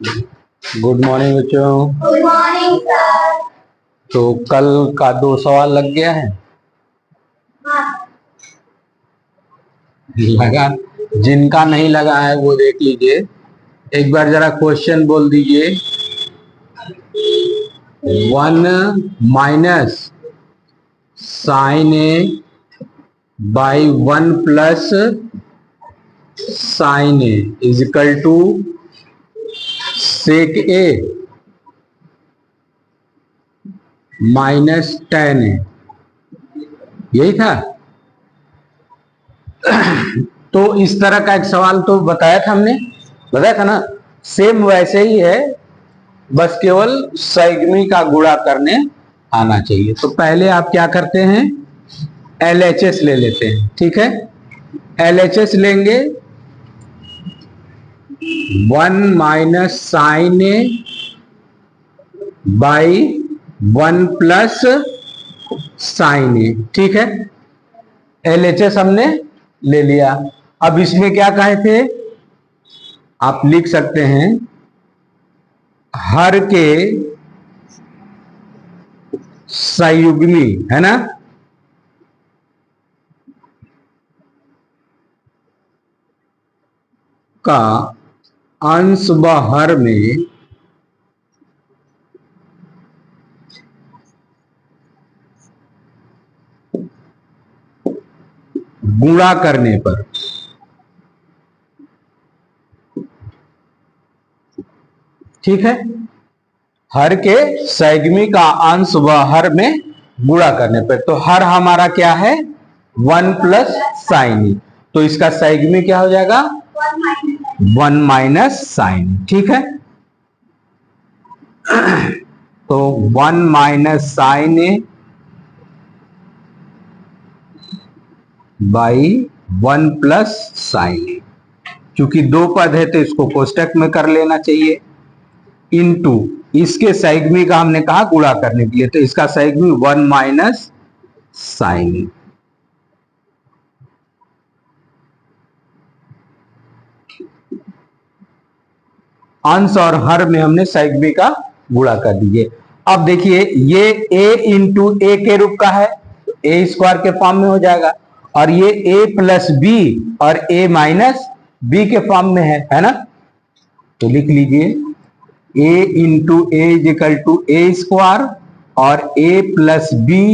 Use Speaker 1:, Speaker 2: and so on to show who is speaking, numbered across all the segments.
Speaker 1: Good morning बच्चों।
Speaker 2: Good morning sir.
Speaker 1: तो कल का 2 सवाल लग गया है।
Speaker 2: हाँ।
Speaker 1: लगा? जिनका नहीं लगा है वो देख लीजिए, एक बार जरा क्वेश्चन बोल दीजिए। 1 minus sine A by 1 plus sine A is equal to sec A minus tan A, यही था। तो इस तरह का एक सवाल तो बताया था हमने, बताया था ना। सेम वैसे ही है, बस केवल संयुग्मी का गुणा करने आना चाहिए। तो पहले आप क्या करते हैं, LHS ले लेते हैं। ठीक है, LHS लेंगे 1 minus sine A by 1 plus sine A. ठीक है, LHS हमने ले लिया। अब इसमें क्या कहे थे, आप लिख सकते हैं हर के संयुग्मी, है ना, का अंश व हर में गुणा करने पर, ठीक है, हर के संयुग्मी का अंश व हर में गुणा करने पर। तो हर हमारा क्या है, 1 प्लस साइन ए, तो इसका संयुग्मी क्या हो जाएगा, 1 माइनस साइन। ठीक है, तो 1 minus sine A by 1 plus sine A, क्योंकि दो पद है तो इसको कोष्टक में कर लेना चाहिए, इनटू इसके संयुग्मी का हमने कहा गुणा करने के लिए, तो इसका संयुग्मी 1 माइनस साइन ए। अंश और हर में हमने संयुग्मी का गुणा कर दीजिए। अब देखिए ये a इंटू ए के रूप का है, ए स्क्वायर के फॉर्म में हो जाएगा, और ये a प्लस बी और a माइनस बी के फॉर्म में है ना। तो लिख लीजिए a into A is equal to A square और a plus B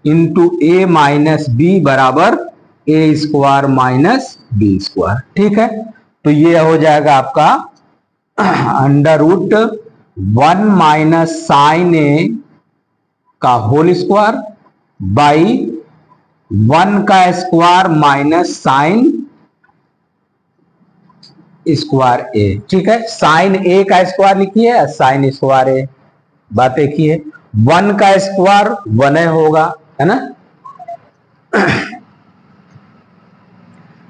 Speaker 1: into A minus B बराबर A square minus B square. ठीक है, तो ये हो जाएगा आपका under root 1 minus sine A का होल स्क्वायर बाई 1 का square minus sine square A. ठीक है, साइन ए का स्क्वायर लिखिए, साइन स्क्वायर ए, बात एक ही है। 1 का स्क्वायर 1 होगा, है ना।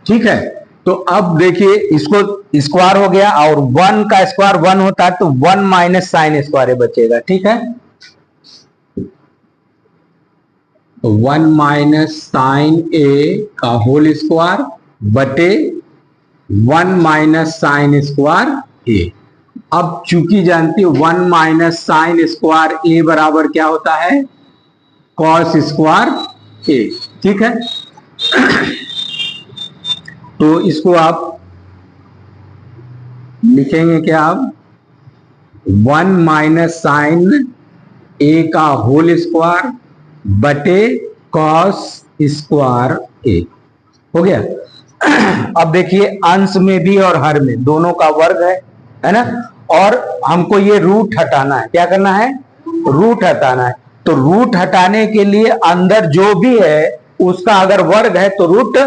Speaker 1: ठीक है, तो अब देखिए इसको स्क्वायर हो गया और 1 का स्क्वायर 1 होता है, तो 1 माइनस साइन स्क्वायर बचेगा। ठीक है, तो 1 माइनस साइन ए का होल स्क्वायर बटे 1 माइनस साइन स्क्वायर ए। अब चूंकि जानती हो 1 माइनस साइन स्क्वायर ए बराबर क्या होता है, कॉस स्क्वायर ए। ठीक है, तो इसको आप लिखेंगे क्या, आप 1 माइनस साइन ए का होल स्क्वायर बटे कॉस स्क्वायर ए हो गया। अब देखिए अंश में भी और हर में दोनों का वर्ग है ना, और हमको ये रूट हटाना है। क्या करना है, रूट हटाना है। तो रूट हटाने के लिए अंदर जो भी है उसका अगर वर्ग है तो रूट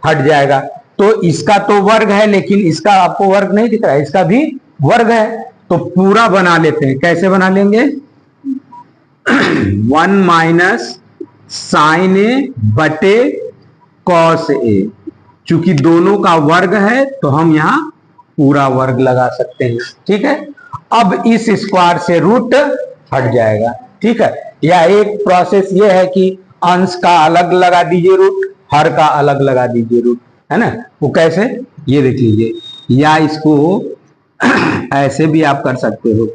Speaker 1: हट जाएगा। तो इसका तो वर्ग है लेकिन इसका आपको वर्ग नहीं दिख रहा है, इसका भी वर्ग है, तो पूरा बना लेते हैं। कैसे बना लेंगे, 1 माइनस साइन ए बटे कॉस ए, चूंकि दोनों का वर्ग है तो हम यहां पूरा वर्ग लगा सकते हैं। ठीक है, अब इस स्क्वायर से रूट हट जाएगा। ठीक है, या एक प्रोसेस ये है कि अंश का अलग लगा दीजिए रूट, हर का अलग लगा दीजिए रूट, है ना। वो कैसे, ये देख लीजिए, या इसको ऐसे भी आप कर सकते हो,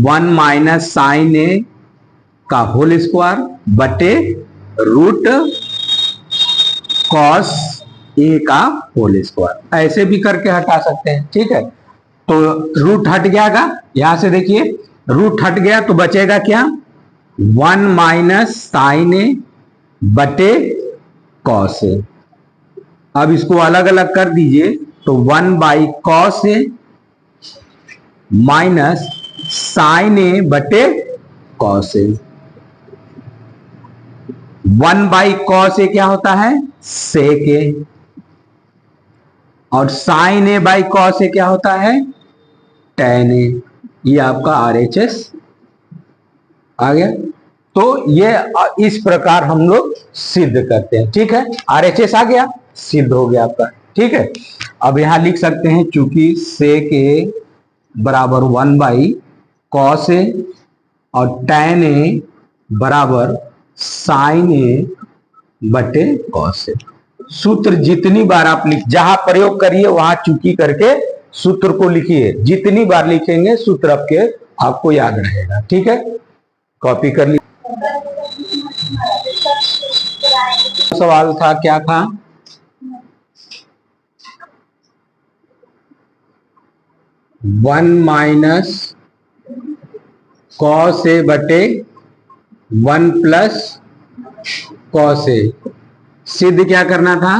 Speaker 1: 1 माइनस साइन ए का होल स्क्वायर बटे रूट कॉस ए का होल स्क्वायर, ऐसे भी करके हटा सकते हैं। ठीक है, तो रूट हट जाएगा, यहां से देखिए रूट हट गया तो बचेगा क्या, 1 माइनस साइन ए बटे कॉस ए। अब इसको अलग अलग कर दीजिए तो 1 by cos A minus sine A बटे cos A. 1 by cos A क्या होता है, सेक ए, और sine A by cos A क्या होता है, टेन ए। ये आपका RHS आ गया। तो ये इस प्रकार हम लोग सिद्ध करते हैं। ठीक है, RHS आ गया, सिद्ध हो गया आपका। ठीक है, अब यहां लिख सकते हैं चूंकि सेक ए बराबर 1 बाई कॉस ए और टेन ए बराबर साइन ए बटे कॉस ए। सूत्र जितनी बार आप जहां प्रयोग करिए वहां चूकी करके सूत्र को लिखिए, जितनी बार लिखेंगे सूत्र आपको याद रहेगा। ठीक है, कॉपी कर लीजिए। सवाल था, क्या था, वन माइनस कॉस ए बटे 1 प्लस कॉस ए, सिद्ध क्या करना था,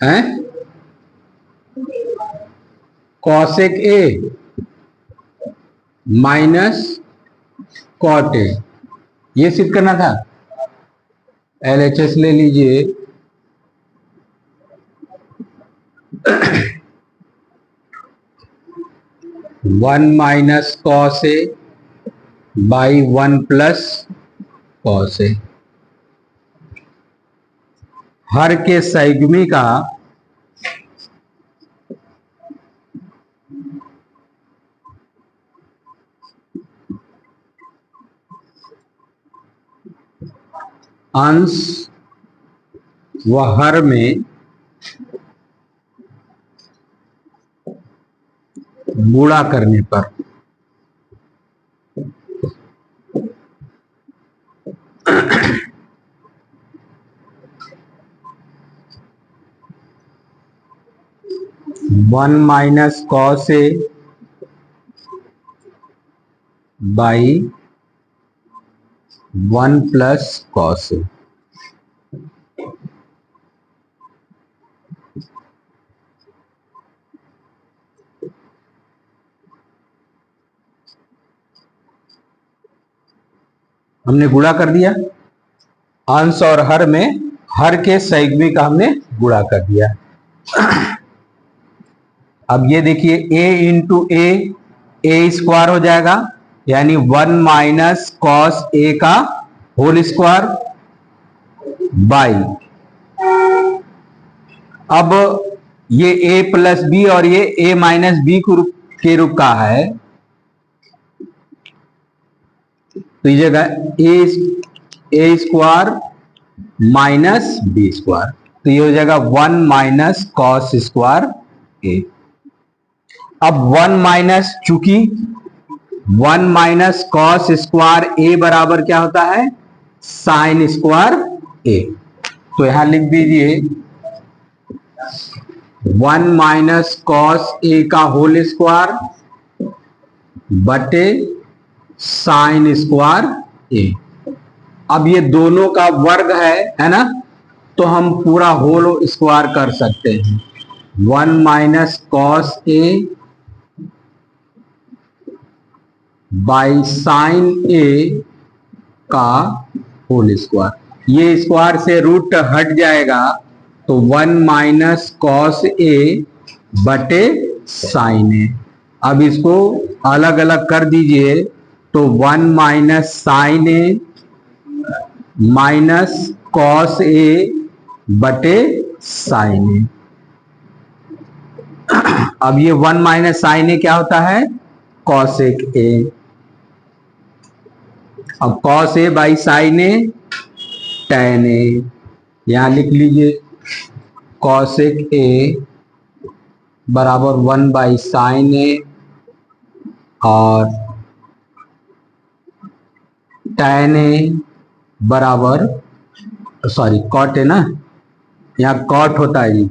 Speaker 1: हैं, cosec A minus cot A, ये सिद्ध करना था। LHS ले लीजिए, one minus cos A by 1 plus cos A. हर के संयुग्मी का अंश व हर में गुणा करने पर one minus cos A by 1 plus cos A. हमने गुणा कर दिया, अंश और हर में हर के संयुग्मी का हमने गुणा कर दिया। अब ये देखिए a इंटू ए स्क्वायर हो जाएगा, यानी 1 माइनस कॉस ए का होल स्क्वायर बाई, अब ये a प्लस बी और ये a माइनस बी के रूप का है, तो ये जगह ए स्क्वायर माइनस बी स्क्वायर, तो ये हो जाएगा 1 माइनस कॉस स्क्वायर ए। अब 1 माइनस, चूंकि 1 माइनस कॉस स्क्वायर ए बराबर क्या होता है, साइन स्क्वायर ए, तो यहां लिख दीजिए 1 माइनस कॉस ए का होल स्क्वायर बटे साइन स्क्वायर ए। अब ये दोनों का वर्ग है ना, तो हम पूरा होल स्क्वायर कर सकते हैं। 1 minus cos A by sine A का होल स्क्वायर, ये स्क्वायर से रूट हट जाएगा तो 1 माइनस कॉस ए बटे साइन ए। अब इसको अलग अलग कर दीजिए तो 1 माइनस साइन ए माइनस कॉस ए बटे साइन ए। अब ये 1 माइनस साइन ए क्या होता है, कॉसेक ए। अब cos A by sine A tan A, यहां लिख लीजिए कॉसेक ए बराबर 1/sin A और tan A बराबर, सॉरी कॉट है ना, यहाँ कॉट होता है जी,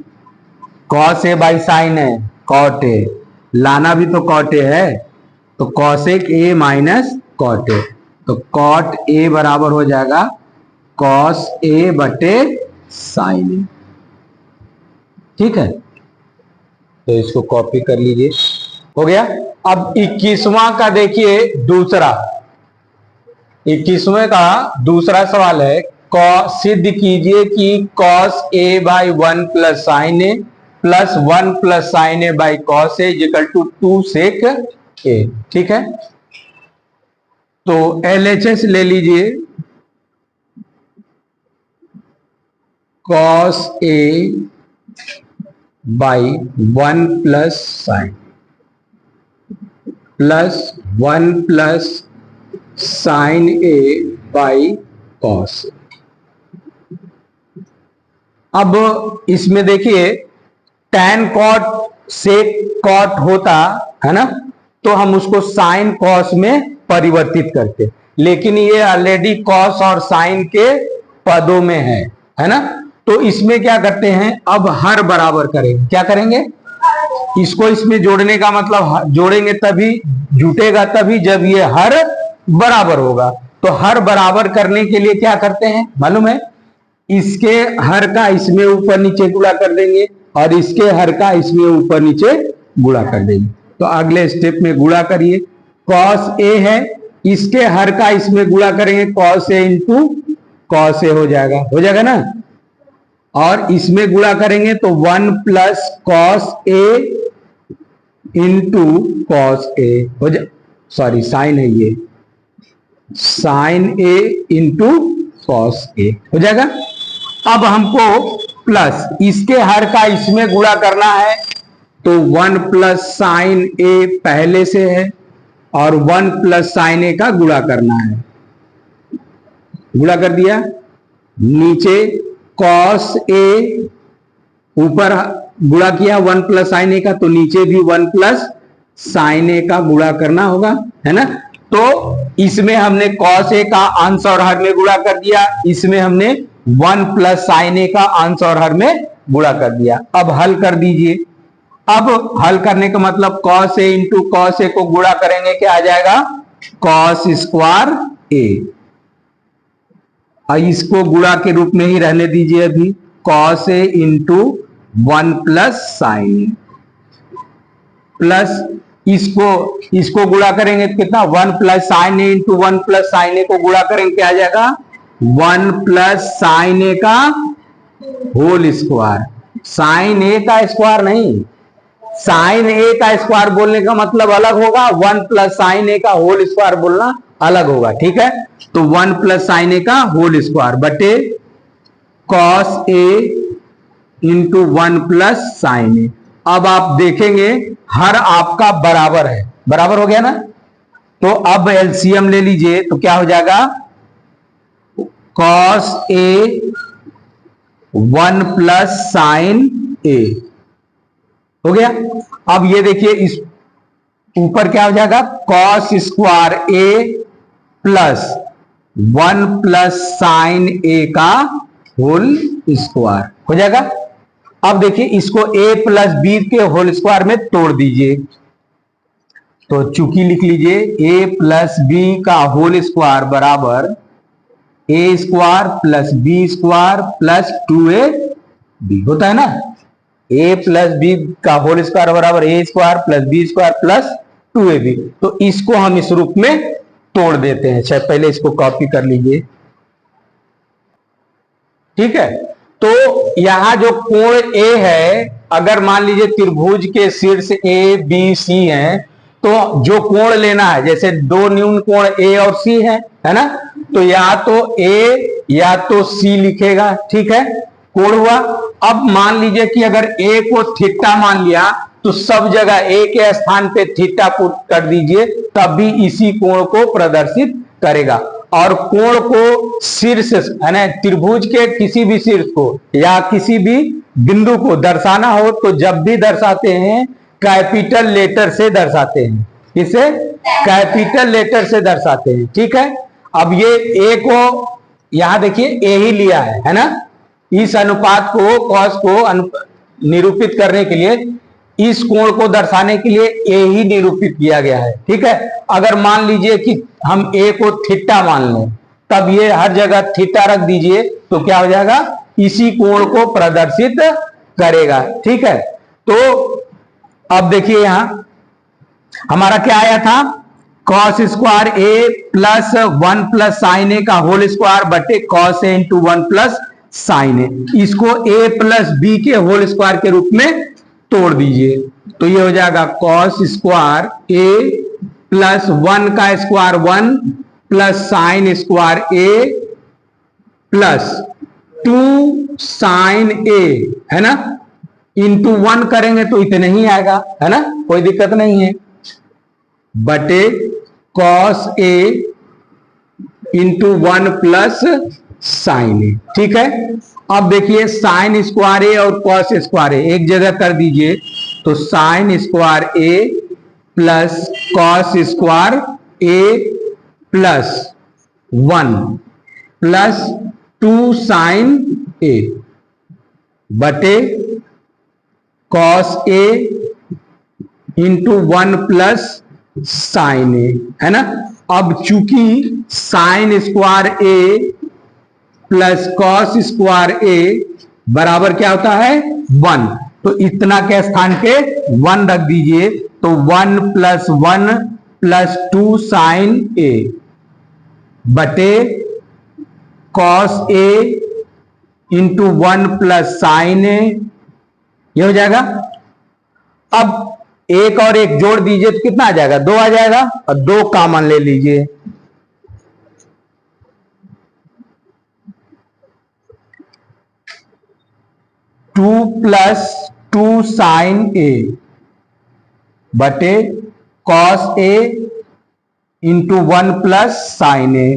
Speaker 1: cos A बाई साइन है, कॉट ए लाना भी तो कॉट ए है, तो cosec A minus cot A, तो कॉट ए बराबर हो जाएगा कॉस ए बटे साइन ए। ठीक है, तो इसको कॉपी कर लीजिए, हो गया। अब 21वां का देखिए दूसरा, 21वें का दूसरा सवाल है, सिद्ध कीजिए कि cos a by 1 plus sine A plus 1 plus sine A by cos A equal to 2 sec A. ठीक है, तो LHS ले लीजिए, cos a by 1 plus sine plus 1 plus sine A by cos. अब इसमें देखिए tan कॉट सेक cot होता है ना, तो हम उसको साइन कॉस में परिवर्तित करते, लेकिन ये ऑलरेडी कॉस और साइन के पदों में है ना, तो इसमें क्या करते हैं, अब हर बराबर करेंगे। क्या करेंगे, इसको इसमें जोड़ने का मतलब, जोड़ेंगे तभी जुटेगा तभी जब ये हर बराबर होगा। तो हर बराबर करने के लिए क्या करते हैं मालूम है, इसके हर का इसमें ऊपर नीचे गुणा कर देंगे और इसके हर का इसमें ऊपर नीचे गुणा कर देंगे। तो अगले स्टेप में गुणा करिए, cos a है, इसके हर का इसमें गुणा करेंगे, cos a into cos a हो जाएगा ना, और इसमें गुणा करेंगे तो 1 plus cos a into cos a हो जा, सॉरी साइन है ये, sine a into cos a हो जाएगा। अब हमको प्लस इसके हर का इसमें गुणा करना है, तो 1 प्लस साइन ए पहले से है और 1 प्लस साइन ए का गुणा करना है, गुणा कर दिया, नीचे cos ए ऊपर गुणा किया 1 प्लस साइन ए का, तो नीचे भी 1 प्लस साइन ए का गुणा करना होगा, है ना। तो इसमें हमने cos ए का अंश और हर में गुणा कर दिया, इसमें हमने 1 प्लस साइन ए का अंश और हर में गुणा कर दिया। अब हल कर दीजिए, अब हल करने का मतलब cos ए इंटू cos ए को गुणा करेंगे, क्या आ जाएगा, cos स्क्वायर ए, और इसको गुणा के रूप में ही रहने दीजिए अभी, cos A into 1 plus sine A, plus इसको गुणा करेंगे तो कितना, 1 प्लस साइन ए इंटू 1 प्लस साइन ए को गुणा करेंगे, क्या आ जाएगा, 1 प्लस साइन ए का होल स्क्वायर, साइन ए का स्क्वायर नहीं, साइन ए का स्क्वायर बोलने का मतलब अलग होगा, 1 प्लस साइन ए का होल स्क्वायर बोलना अलग होगा। ठीक है, तो 1 प्लस साइन ए का होल स्क्वायर बटे cos ए इंटू 1 प्लस साइन ए। अब आप देखेंगे हर आपका बराबर है, बराबर हो गया ना, तो अब एलसीएम ले लीजिए, तो क्या हो जाएगा, cos ए 1 प्लस साइन ए हो गया। अब ये देखिए इस ऊपर क्या हो जाएगा, cos square A plus 1 plus sine A का होल स्क्वायर हो जाएगा। अब देखिए इसको a प्लस बी के होल स्क्वायर में तोड़ दीजिए, तो चूंकि लिख लीजिए a प्लस बी का होल स्क्वायर बराबर a square plus B square plus 2ab होता है ना, a प्लस बी का होल स्क्वायर बराबर a square plus B square plus 2ab। तो इसको हम इस रूप में तोड़ देते हैं, चाहे पहले इसको कॉपी कर लीजिए। ठीक है, तो यहां जो कोण A है, अगर मान लीजिए त्रिभुज के शीर्ष A B C हैं, तो जो कोण लेना है, जैसे दो न्यून कोण A और C है ना, तो या तो A या तो C लिखेगा। ठीक है, कोण हुआ। अब मान लीजिए कि अगर A को थीटा मान लिया, तो सब जगह A के स्थान पे थीटा पुट कर दीजिए, तब भी इसी कोण को प्रदर्शित करेगा। और कोण को शीर्ष है ना, त्रिभुज के किसी भी शीर्ष को या किसी भी बिंदु को दर्शाना हो तो जब भी दर्शाते हैं कैपिटल लेटर से दर्शाते हैं। इसे कैपिटल लेटर से दर्शाते हैं, ठीक है। अब ये ए को यहां देखिए ए ही लिया है ना। इस अनुपात को कॉस को निरूपित करने के लिए, इस कोण को दर्शाने के लिए ए ही निरूपित किया गया है, ठीक है। अगर मान लीजिए कि हम ए को थीटा मान लें, तब ये हर जगह थीटा रख दीजिए तो क्या हो जाएगा, इसी कोण को प्रदर्शित करेगा, ठीक है। तो अब देखिए यहां हमारा क्या आया था, cos square A plus 1 plus sine A का होल स्क्वायर बटे cos A into 1 plus sine ए। इसको ए प्लस बी के होल स्क्वायर के रूप में तोड़ दीजिए तो ये हो जाएगा कॉस स्क्वायर ए प्लस 1 का square 1 plus sign square A plus 2 sign ए, है ना, इंटू 1 करेंगे तो इतना ही आएगा, है ना, कोई दिक्कत नहीं है, बटे cos A into 1 plus sine A, ठीक है। अब देखिए साइन स्क्वायर ए और कॉस स्क्वायर ए एक जगह कर दीजिए तो sign square A plus cos square A plus 1 plus 2 sign A बटे cos A into 1 plus sine ए, है ना। अब चूंकि sign square A plus cos square ए बराबर क्या होता है 1, तो इतना के स्थान पे 1 रख दीजिए तो 1 प्लस 1 प्लस 2 साइन ए बटे cos A into 1 plus sine A, ये हो जाएगा। अब एक और एक जोड़ दीजिए तो कितना आ जाएगा, 2 आ जाएगा, और 2 कॉमन ले लीजिए, टू प्लस 2 साइन ए बटे cos A into 1 plus sine A,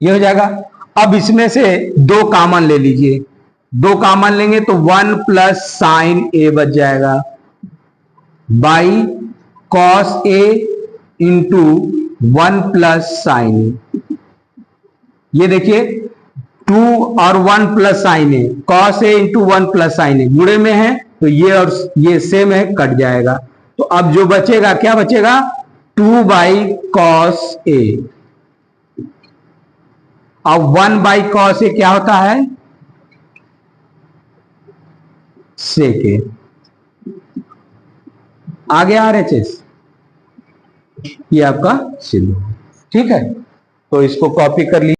Speaker 1: ये हो जाएगा। अब इसमें से 2 कॉमन ले लीजिए, 2 कॉमन लेंगे तो 1 प्लस साइन ए बच जाएगा by cos A into 1 plus sine A. ये देखिए 2 और 1 plus sine A, cos A into 1 plus sine A जुड़े में है तो ये और ये सेम है, कट जाएगा। तो अब जो बचेगा क्या बचेगा, 2 बाई कॉस ए। अब 1 बाई कॉस ए क्या होता है, सेक ए। आगे RHS ये आपका सिद्ध, ठीक है। तो इसको कॉपी कर लीजिए।